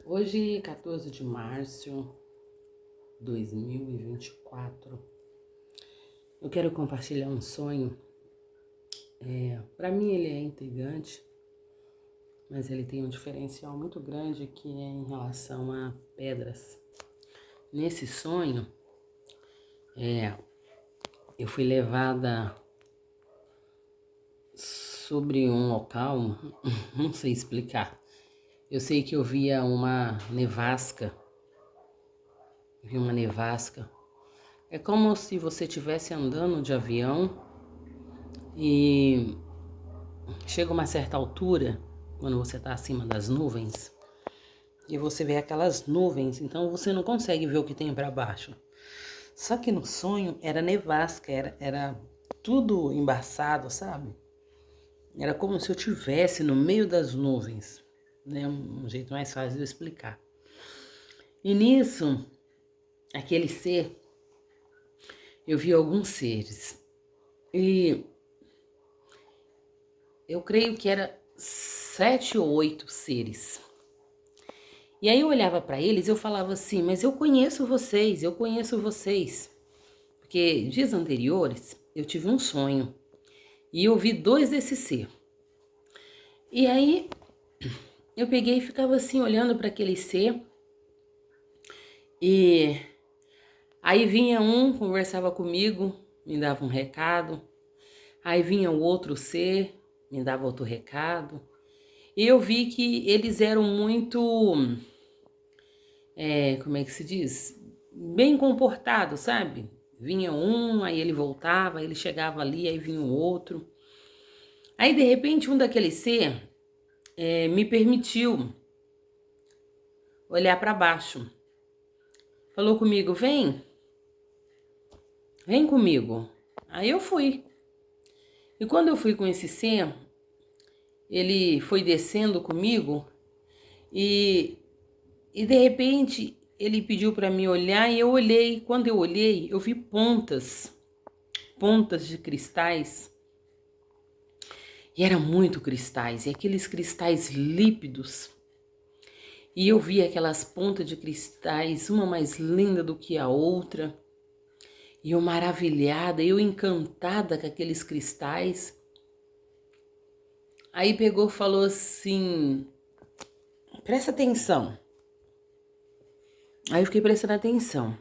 Hoje, 14 de março de 2024, eu quero compartilhar um sonho. Para mim ele é intrigante, mas ele tem um diferencial muito grande que é em relação a pedras. Nesse sonho, eu fui levada sobre um local, não sei explicar. Eu sei que eu via uma nevasca. É como se você estivesse andando de avião e chega uma certa altura, quando você está acima das nuvens, e você vê aquelas nuvens, então você não consegue ver o que tem para baixo. Só que no sonho era nevasca, era tudo embaçado, sabe? Era como se eu estivesse no meio das nuvens, né? Um jeito mais fácil de explicar. E nisso, aquele ser, eu vi alguns seres. E eu creio que era 7 ou 8 seres. E aí eu olhava para eles e eu falava assim, mas eu conheço vocês. Porque dias anteriores eu tive um sonho e eu vi 2 desses ser. E aí eu peguei e ficava assim olhando para aquele ser. E aí vinha um, conversava comigo, me dava um recado. Aí vinha o outro ser, me dava outro recado. E eu vi que eles eram muito, como é que se diz? Bem comportados, sabe? Vinha um, aí ele voltava, ele chegava ali, aí vinha o outro. Aí, de repente, um daqueles ser me permitiu olhar para baixo. Falou comigo, vem comigo. Aí eu fui. E quando eu fui com esse ser, ele foi descendo comigo e de repente ele pediu para mim olhar e eu olhei. Quando eu olhei, eu vi pontas de cristais. E eram muito cristais, e aqueles cristais lípidos. E eu vi aquelas pontas de cristais, uma mais linda do que a outra. E eu maravilhada, eu encantada com aqueles cristais. Aí pegou e falou assim, presta atenção. Aí eu fiquei prestando atenção.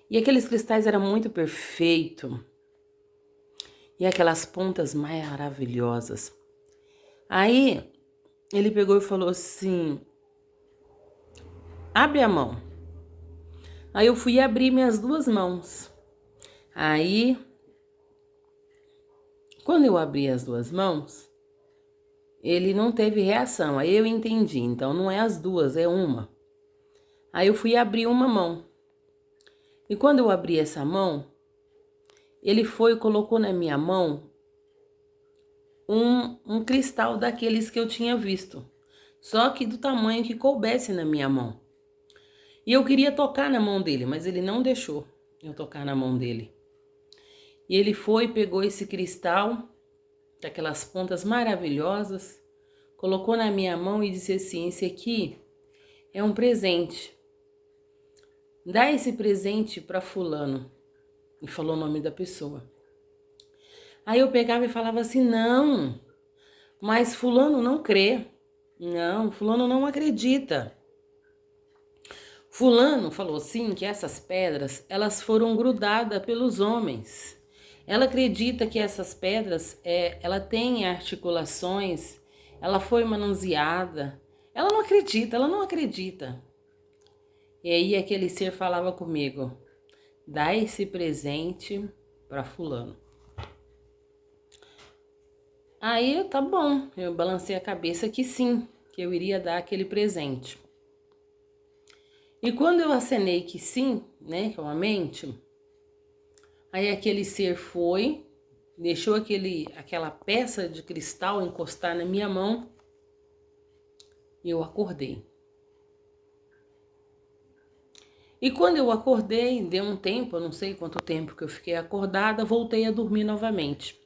E aqueles cristais eram muito perfeitos. E aquelas pontas maravilhosas. Aí ele pegou e falou assim, abre a mão. Aí eu fui abrir minhas 2 mãos. Aí, quando eu abri as 2 mãos, ele não teve reação. Aí eu entendi, então não é as 2, é uma. Aí eu fui abrir uma mão. E quando eu abri essa mão, ele foi e colocou na minha mão um cristal daqueles que eu tinha visto. Só que do tamanho que coubesse na minha mão. E eu queria tocar na mão dele, mas ele não deixou eu tocar na mão dele. E ele foi, pegou esse cristal, daquelas pontas maravilhosas, colocou na minha mão e disse assim, esse aqui é um presente. Dá esse presente para fulano. E falou o nome da pessoa. Aí eu pegava e falava assim, não, mas fulano não crê. Não, fulano não acredita. Fulano falou assim que essas pedras, elas foram grudadas pelos homens. Ela acredita que essas pedras, ela tem articulações, ela foi manuseada. Ela não acredita. E aí aquele ser falava comigo, dá esse presente para fulano. Aí, tá bom, eu balancei a cabeça que sim, que eu iria dar aquele presente. E quando eu acenei que sim, né, com a mente, aí aquele ser foi, deixou aquela peça de cristal encostar na minha mão e eu acordei. E quando eu acordei, deu um tempo, eu não sei quanto tempo que eu fiquei acordada, voltei a dormir novamente.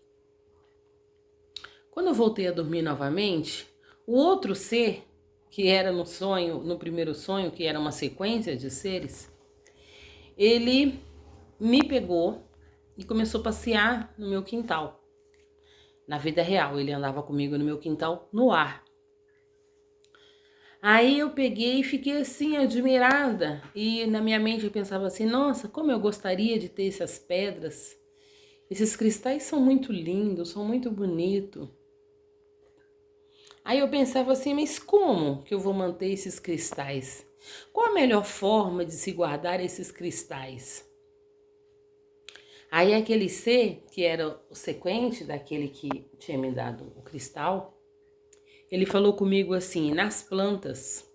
Quando eu voltei a dormir novamente, o outro ser que era no sonho, no primeiro sonho, que era uma sequência de seres, ele me pegou e começou a passear no meu quintal. Na vida real, ele andava comigo no meu quintal no ar. Aí eu peguei e fiquei assim, admirada. E na minha mente eu pensava assim, nossa, como eu gostaria de ter essas pedras. Esses cristais são muito lindos, são muito bonitos. Aí eu pensava assim, mas como que eu vou manter esses cristais? Qual a melhor forma de se guardar esses cristais? Aí aquele ser, que era o sequente daquele que tinha me dado o cristal, ele falou comigo assim, nas plantas.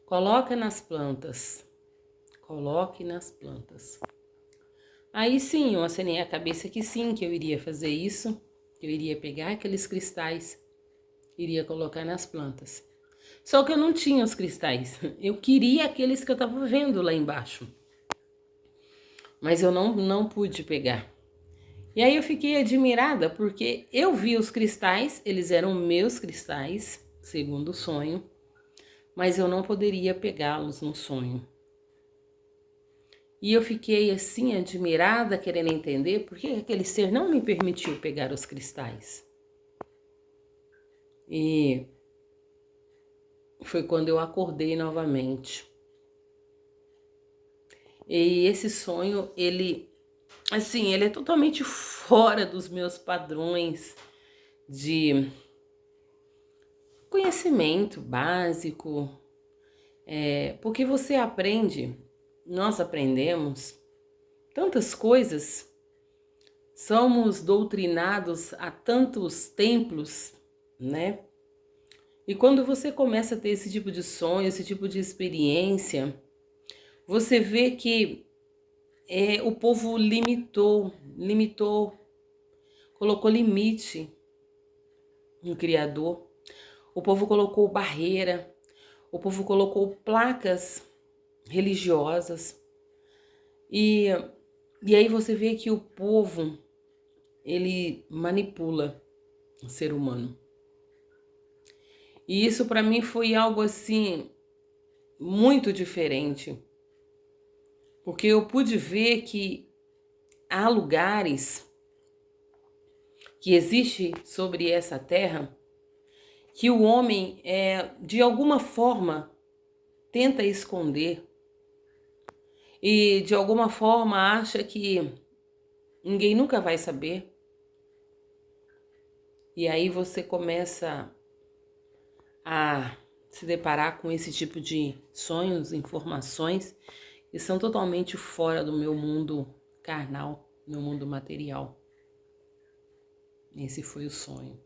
Coloca nas plantas. Coloque nas plantas. Aí sim, eu acenei a cabeça que sim, que eu iria fazer isso, que eu iria pegar aqueles cristais, iria colocar nas plantas. Só que eu não tinha os cristais, eu queria aqueles que eu estava vendo lá embaixo, mas eu não pude pegar. E aí eu fiquei admirada porque eu vi os cristais, eles eram meus cristais, segundo o sonho, mas eu não poderia pegá-los no sonho. E eu fiquei assim admirada, querendo entender por que aquele ser não me permitiu pegar os cristais. E foi quando eu acordei novamente. E esse sonho, ele é totalmente fora dos meus padrões de conhecimento básico, porque você aprende, nós aprendemos tantas coisas, somos doutrinados a tantos templos, né? E quando você começa a ter esse tipo de sonho, esse tipo de experiência, você vê que o povo limitou, colocou limite no Criador. O povo colocou barreira, o povo colocou placas religiosas. E aí você vê que o povo, ele manipula o ser humano. E isso para mim foi algo assim muito diferente, porque eu pude ver que há lugares que existe sobre essa terra que o homem de alguma forma tenta esconder e de alguma forma acha que ninguém nunca vai saber. E aí você começa a se deparar com esse tipo de sonhos, informações que são totalmente fora do meu mundo carnal, meu mundo material. Esse foi o sonho.